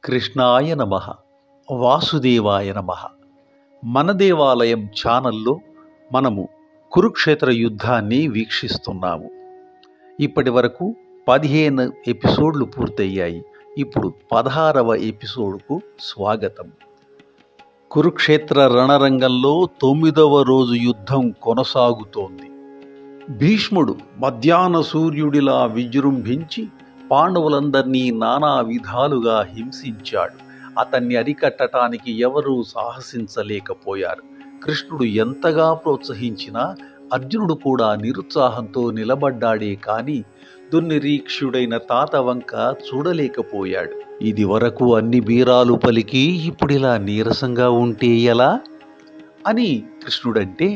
కృష్ణాయ నమః, వాసుదేవాయ నమః. మన దేవాలయం ఛానల్లో మనము కురుక్షేత్ర యుద్ధాన్ని వీక్షిస్తున్నాము. ఇప్పటి వరకు 15 ఎపిసోడ్లు పూర్తయ్యాయి. ఇప్పుడు 16వ ఎపిసోడ్కు స్వాగతం. కురుక్షేత్ర రణరంగంలో 9వ రోజు యుద్ధం కొనసాగుతోంది. భీష్ముడు మధ్యాహ్న సూర్యుడిలా విజృంభించి పాండవులందరినీ నానా విధాలుగా హింసించాడు. అతన్ని అరికట్టడానికి ఎవరూ సాహసించలేకపోయారు. కృష్ణుడు ఎంతగా ప్రోత్సహించినా అర్జునుడు కూడా నిరుత్సాహంతో నిలబడ్డాడే కాని దుర్నిరీక్షుడైన తాత వంక చూడలేకపోయాడు. ఇది వరకు అన్ని బీరాలు పలికి ఇప్పుడిలా నీరసంగా ఉంటే ఎలా అని కృష్ణుడంటే,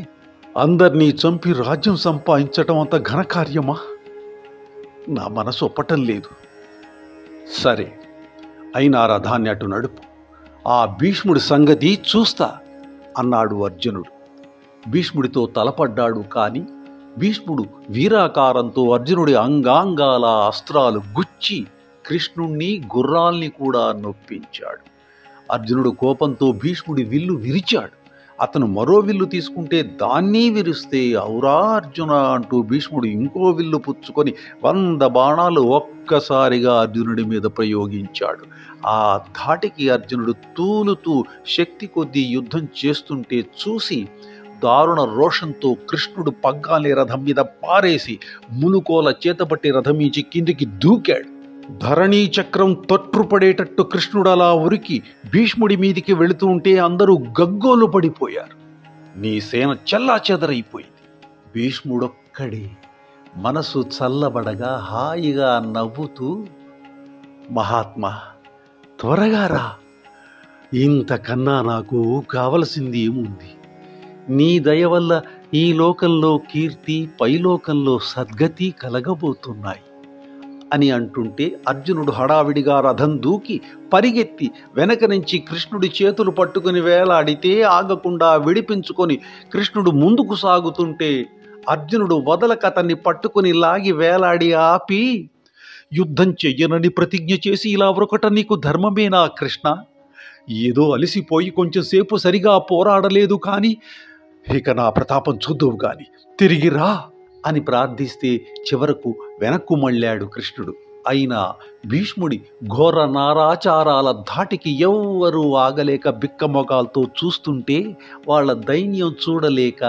అందర్నీ చంపి రాజ్యం సంపాదించటం అంత ఘనకార్యమా? నా మనసు ఒప్పటం లేదు. సరే, అయినా రథాన్ని అటు నడుపు, ఆ భీష్ముడి సంగతి చూస్తా అన్నాడు అర్జునుడు. భీష్ముడితో తలపడ్డాడు. కాని భీష్ముడు వీరాకారంతో అర్జునుడి అంగాంగాల అస్త్రాలు గుచ్చి కృష్ణుణ్ణి గుర్రాల్ని కూడా నొప్పించాడు. అర్జునుడు కోపంతో భీష్ముడి విల్లు విరిచాడు. అతను మరో విల్లు తీసుకుంటే దాన్ని విరిస్తే, ఔరా అర్జున అంటూ భీష్ముడు ఇంకో విల్లు పుచ్చుకొని 100 బాణాలు ఒక్కసారిగా అర్జునుడి మీద ప్రయోగించాడు. ఆ ధాటికి అర్జునుడు తూలుతూ శక్తి కొద్దీ యుద్ధం చేస్తుంటే చూసి దారుణ రోషంతో కృష్ణుడు పగ్గాల్ని రథం మీద పారేసి ములుకోల చేతపట్టి రథం నుంచి కిందికి దూకాడు. ధరణీ చక్రం తొట్టుపడేటట్టు కృష్ణుడు అలా ఉరికి భీష్ముడి మీదికి వెళుతూ ఉంటే అందరూ గగ్గోలు పడిపోయారు. నీ సేన చెల్లాచెదరైపోయింది. భీష్ముడొక్కడే మనసు చల్లబడగా హాయిగా నవ్వుతూ, మహాత్మా త్వరగా రా, ఇంతకన్నా నాకు కావలసింది ఏముంది? నీ దయ వల్ల ఈ లోకంలో కీర్తి, పైలోకంలో సద్గతి కలగబోతున్నాయి అని అంటుంటే అర్జునుడు హడావిడిగా రథం దూకి పరిగెత్తి వెనక నుంచి కృష్ణుడి చేతులు పట్టుకుని వేలాడితే ఆగకుండా విడిపించుకొని కృష్ణుడు ముందుకు సాగుతుంటే అర్జునుడు వదలక అతన్ని పట్టుకుని లాగి వేలాడి ఆపి, యుద్ధం చెయ్యనని ప్రతిజ్ఞ చేసి ఇలా వ్రొకటం నీకు ధర్మమేనా కృష్ణ? ఏదో అలసిపోయి కొంచెం సేపు సరిగా పోరాడలేదు కానీ ఇక నా ప్రతాపం చూద్దువు గాని తిరిగి రా అని ప్రార్థిస్తే చివరకు వెనక్కు మళ్ళాడు కృష్ణుడు. అయినా భీష్ముడి ఘోర నారాచారాల ధాటికి ఎవ్వరూ ఆగలేక బిక్కమొగాలతో చూస్తుంటే వాళ్ళ దైన్యం చూడలేక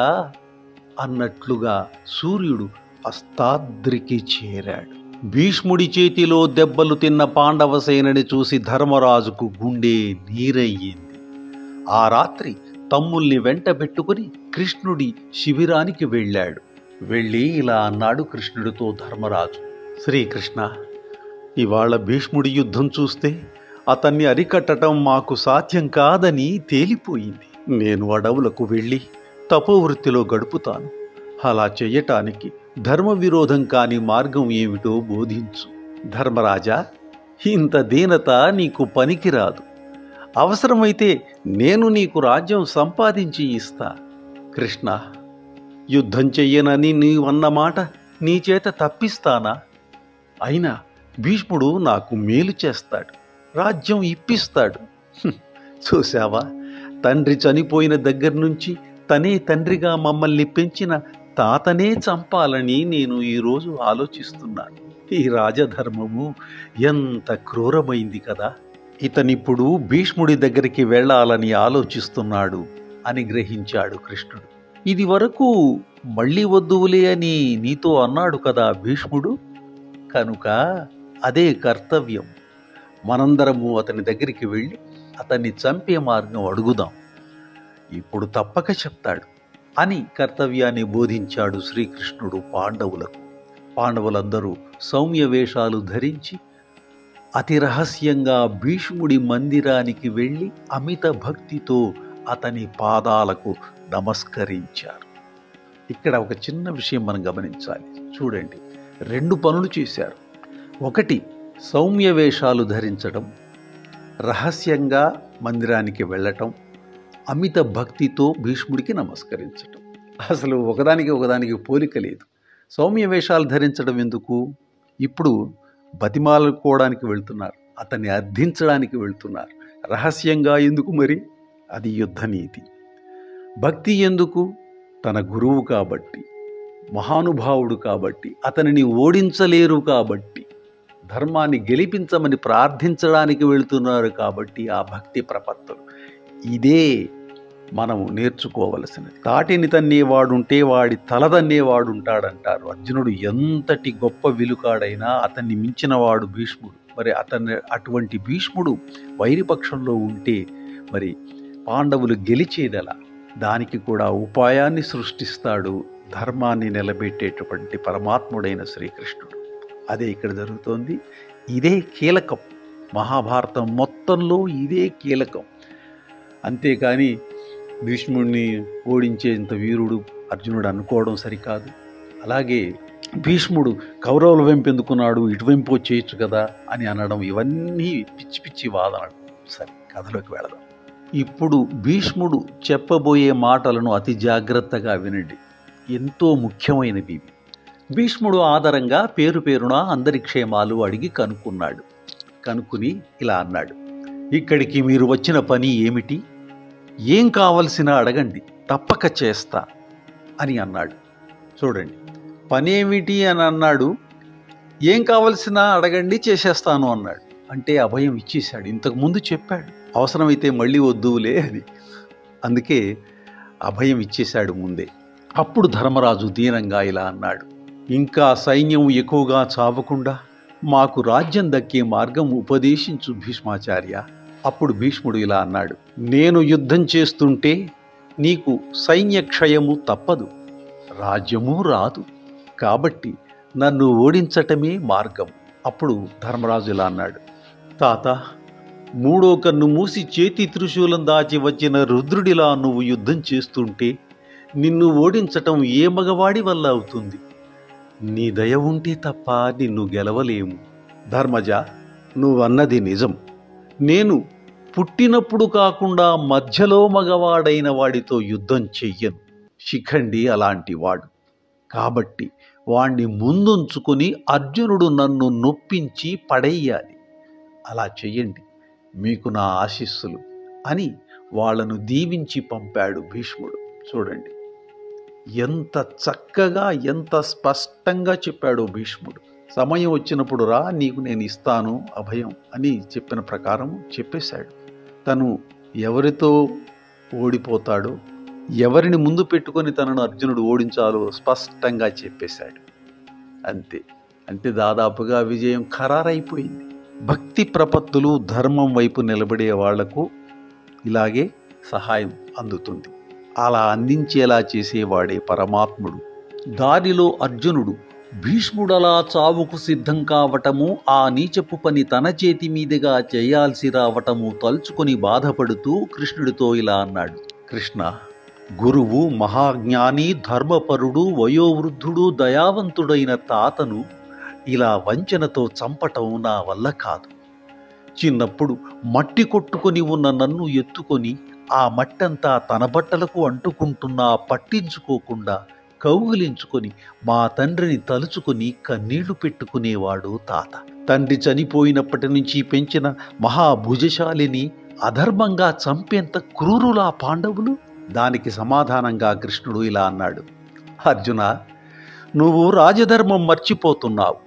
అన్నట్లుగా సూర్యుడు అస్తాద్రికి చేరాడు. భీష్ముడి చేతిలో దెబ్బలు తిన్న పాండవ సేనని చూసి ధర్మరాజుకు గుండె నీరయ్యింది. ఆ రాత్రి తమ్ముల్ని వెంట పెట్టుకుని కృష్ణుడి శిబిరానికి వెళ్ళాడు. వెళ్ళి ఇలా అన్నాడు కృష్ణుడితో ధర్మరాజు, శ్రీకృష్ణ, ఇవాళ భీష్ముడి యుద్ధం చూస్తే అతన్ని అరికట్టడం మాకు సాధ్యం కాదని తేలిపోయింది. నేను అడవులకు వెళ్ళి తపోవృత్తిలో గడుపుతాను. అలా చెయ్యటానికి ధర్మ విరోధం కాని మార్గం ఏమిటో బోధించు. ధర్మరాజా, ఇంత దీనత నీకు పనికిరాదు. అవసరమైతే నేను నీకు రాజ్యం సంపాదించి ఇస్తా. కృష్ణ, యుద్ధం చెయ్యనని నీవన్న మాట నీ చేత తప్పిస్తానా? అయినా భీష్ముడు నాకు మేలు చేస్తాడు, రాజ్యం ఇప్పిస్తాడు. చూశావా, తండ్రి చనిపోయిన దగ్గర నుంచి తనే తండ్రిగా మమ్మల్ని పెంచిన తాతనే చంపాలని నేను ఈరోజు ఆలోచిస్తున్నాను. ఈ రాజధర్మము ఎంత క్రూరమైంది కదా. ఇతనిప్పుడు భీష్ముడి దగ్గరికి వెళ్ళాలని ఆలోచిస్తున్నాడు అని గ్రహించాడు కృష్ణుడు. ఇది వరకు మళ్ళీ వద్దువులే అని నీతో అన్నాడు కదా భీష్ముడు. కనుక అదే కర్తవ్యం. మనందరము అతని దగ్గరికి వెళ్ళి అతన్ని చంపే మార్గం అడుగుదాం. ఇప్పుడు తప్పక చెప్తాడు అని కర్తవ్యాన్ని బోధించాడు శ్రీకృష్ణుడు పాండవులకు. పాండవులందరూ సౌమ్య వేషాలు ధరించి అతి రహస్యంగా భీష్ముడి మందిరానికి వెళ్ళి అమిత భక్తితో అతని పాదాలకు నమస్కరించారు. ఇక్కడ ఒక చిన్న విషయం మనం గమనించాలి. చూడండి, 2 పనులు చేశారు. ఒకటి, సౌమ్య వేషాలు ధరించడం, రహస్యంగా మందిరానికి వెళ్ళటం, అమిత భక్తితో భీష్ముడికి నమస్కరించటం. అసలు ఒకదానికి పోలిక లేదు. సౌమ్య వేషాలు ధరించడం ఎందుకు? ఇప్పుడు బతిమాలుకోవడానికి వెళ్తున్నారు. అతన్ని అర్థించడానికి వెళ్తున్నారు. రహస్యంగా ఎందుకు మరి? అది యుద్ధనీతి. భక్తి ఎందుకు? తన గురువు కాబట్టి, మహానుభావుడు కాబట్టి, అతనిని ఓడించలేరు కాబట్టి, ధర్మాన్ని గెలిపించమని ప్రార్థించడానికి వెళుతున్నారు కాబట్టి ఆ భక్తి ప్రపత్తులు. ఇదే మనము నేర్చుకోవలసినది. తాటిని తన్నేవాడుంటే వాడి తలదన్నేవాడుంటాడంటారు. అర్జునుడు ఎంతటి గొప్ప విలుకాడైనా అతన్ని మించినవాడు భీష్ముడు. మరి అటువంటి భీష్ముడు వైరిపక్షంలో ఉంటే మరి పాండవులు గెలిచేదెలా? దానికి కూడా ఉపాయాన్ని సృష్టిస్తాడు ధర్మాన్ని నిలబెట్టేటువంటి పరమాత్ముడైన శ్రీకృష్ణుడు. అదే ఇక్కడ జరుగుతోంది. ఇదే కీలకం. మహాభారతం మొత్తంలో ఇదే కీలకం. అంతేకాని భీష్ముడిని ఓడించేంత వీరుడు అర్జునుడు అనుకోవడం సరికాదు. అలాగే భీష్ముడు కౌరవుల వెంపు ఎందుకున్నాడు, ఇటువైపు చేయొచ్చు కదా అని అనడం, ఇవన్నీ పిచ్చి పిచ్చి వాదనలు. సరే, కథలోకి వెళదాం. ఇప్పుడు భీష్ముడు చెప్పబోయే మాటలను అతి జాగ్రత్తగా వినండి. ఎంతో ముఖ్యమైనవి ఇవి. భీష్ముడు ఆధారంగా పేరు పేరున అందరి క్షేమాలు అడిగి కనుక్కుని ఇలా అన్నాడు. ఇక్కడికి మీరు వచ్చిన పని ఏమిటి? ఏం కావలసినా అడగండి, తప్పక చేస్తా అని అన్నాడు. చూడండి, పనేమిటి అని అన్నాడు, ఏం కావలసినా అడగండి చేసేస్తాను అన్నాడు. అంటే అభయం ఇచ్చేశాడు. ఇంతకుముందు చెప్పాడు అవసరమైతే మళ్ళీ వద్దులే అని. అందుకే అభయం ఇచ్చేశాడు ముందే. అప్పుడు ధర్మరాజు దీనంగా ఇలా అన్నాడు, ఇంకా సైన్యం ఎక్కువగా చావకుండా మాకు రాజ్యం దక్కే మార్గం ఉపదేశించు భీష్మాచార్య. అప్పుడు భీష్ముడు ఇలా అన్నాడు, నేను యుద్ధం చేస్తుంటే నీకు సైన్యక్షయము తప్పదు, రాజ్యము రాదు, కాబట్టి నన్ను ఓడించటమే మార్గం. అప్పుడు ధర్మరాజు ఇలా అన్నాడు, తాత, మూడో కన్ను మూసి చేతి త్రిశూలం దాచి వచ్చిన రుద్రుడిలా నువ్వు యుద్ధం చేస్తుంటే నిన్ను ఓడించటం ఏ మగవాడి వల్ల అవుతుంది? నీ దయ ఉంటే తప్ప నిన్ను గెలవలేము. ధర్మజ, నువ్వన్నది నిజం. నేను పుట్టినప్పుడు కాకుండా మధ్యలో మగవాడైన వాడితో యుద్ధం చెయ్యను. శిఖండి అలాంటి వాడు. కాబట్టి వాణ్ణి ముందుంచుకొని అర్జునుడు నన్ను నొప్పించి పడేయాలి. అలా చెయ్యండి, మీకు నా ఆశీస్సులు అని వాళ్లను దీవించి పంపాడు భీష్ముడు. చూడండి ఎంత చక్కగా, ఎంత స్పష్టంగా చెప్పాడో భీష్ముడు. సమయం వచ్చినప్పుడు రా, నీకు నేను ఇస్తాను అభయం అని చెప్పిన ప్రకారం చెప్పేశాడు. తను ఎవరితో ఓడిపోతాడో, ఎవరిని ముందు పెట్టుకొని తనను అర్జునుడు ఓడించాలో స్పష్టంగా చెప్పేశాడు. అంతే. అంటే దాదాపుగా విజయం ఖరారైపోయింది. భక్తి ప్రపత్తులు ధర్మం వైపు నిలబడే వాళ్లకు ఇలాగే సహాయం అందుతుంది. అలా అందించేలా చేసేవాడే పరమాత్ముడు. దారిలో అర్జునుడు భీష్ముడలా చావుకు సిద్ధం కావటము, ఆ నీచపు పని తన చేతి మీదుగా చేయాల్సి రావటము తలుచుకొని బాధపడుతూ కృష్ణుడితో ఇలా అన్నాడు, కృష్ణ, గురువు, మహాజ్ఞాని, ధర్మపరుడు, వయోవృద్ధుడు, దయావంతుడైన తాతను ఇలా వంచనతో చంపటం నా వల్ల కాదు. చిన్నప్పుడు మట్టి కొట్టుకొని ఉన్న నన్ను ఎత్తుకొని ఆ మట్టంతా తన బట్టలకు అంటుకుంటున్నా పట్టించుకోకుండా కౌగిలించుకొని మా తండ్రిని తలుచుకొని కన్నీళ్లు పెట్టుకునేవాడు తాత. తండ్రి చనిపోయినప్పటి నుంచి పెంచిన మహాభుజశాలిని అధర్మంగా చంపేంత క్రూరులా పాండవులు? దానికి సమాధానంగా కృష్ణుడు ఇలా అన్నాడు, అర్జున, నువ్వు రాజధర్మం మర్చిపోతున్నావు.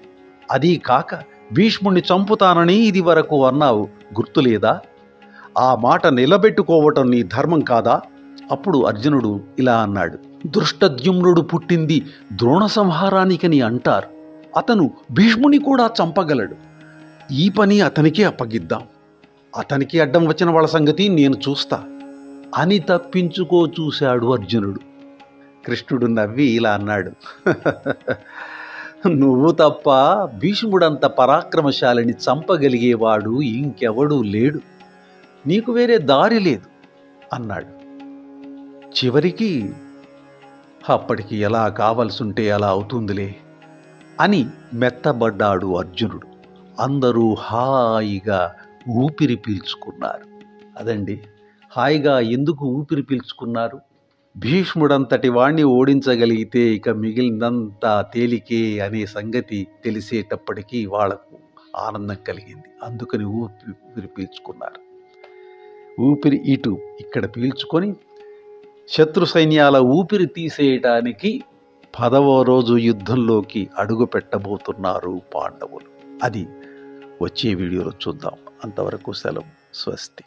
అదీ కాక భీష్ముణ్ణి చంపుతానని ఇది వరకు అన్నావు, గుర్తులేదా? ఆ మాట నిలబెట్టుకోవటం నీ ధర్మం కాదా? అప్పుడు అర్జునుడు ఇలా అన్నాడు, దృష్టద్యుమ్నుడు పుట్టింది ద్రోణ సంహారానికని అంటారు. అతను భీష్ముని కూడా చంపగలడు. ఈ పని అతనికే అప్పగిద్దాం. అతనికి అడ్డం వచ్చిన వాళ్ళ సంగతి నేను చూస్తా అని తప్పించుకో చూశాడు అర్జునుడు. కృష్ణుడు నవ్వి ఇలా అన్నాడు, నువ్వు తప్ప భీష్ముడంత పరాక్రమశాలిని చంపగలిగేవాడు ఇంకెవడూ లేడు. నీకు వేరే దారి లేదు అన్నాడు. చివరికి అప్పటికి ఎలా కావలసుంటే అలా అవుతుందిలే అని మెత్తబడ్డాడు అర్జునుడు. అందరూ హాయిగా ఊపిరి పీల్చుకున్నారు. అదండి, హాయిగా ఎందుకు ఊపిరి పీల్చుకున్నారు? భీష్ముడంతటి వాణ్ణి ఓడించగలిగితే ఇక మిగిలినంతా తేలికే అనే సంగతి తెలిసేటప్పటికీ వాళ్లకు ఆనందం కలిగింది. అందుకని ఊపిరి పీల్చుకున్నారు. ఊపిరి ఇక్కడ పీల్చుకొని శత్రు సైన్యాల ఊపిరి తీసేయటానికి 10వ రోజు యుద్ధంలోకి అడుగు పెట్టబోతున్నారు పాండవులు. అది వచ్చే వీడియోలో చూద్దాం. అంతవరకు సెలవు. స్వస్తి.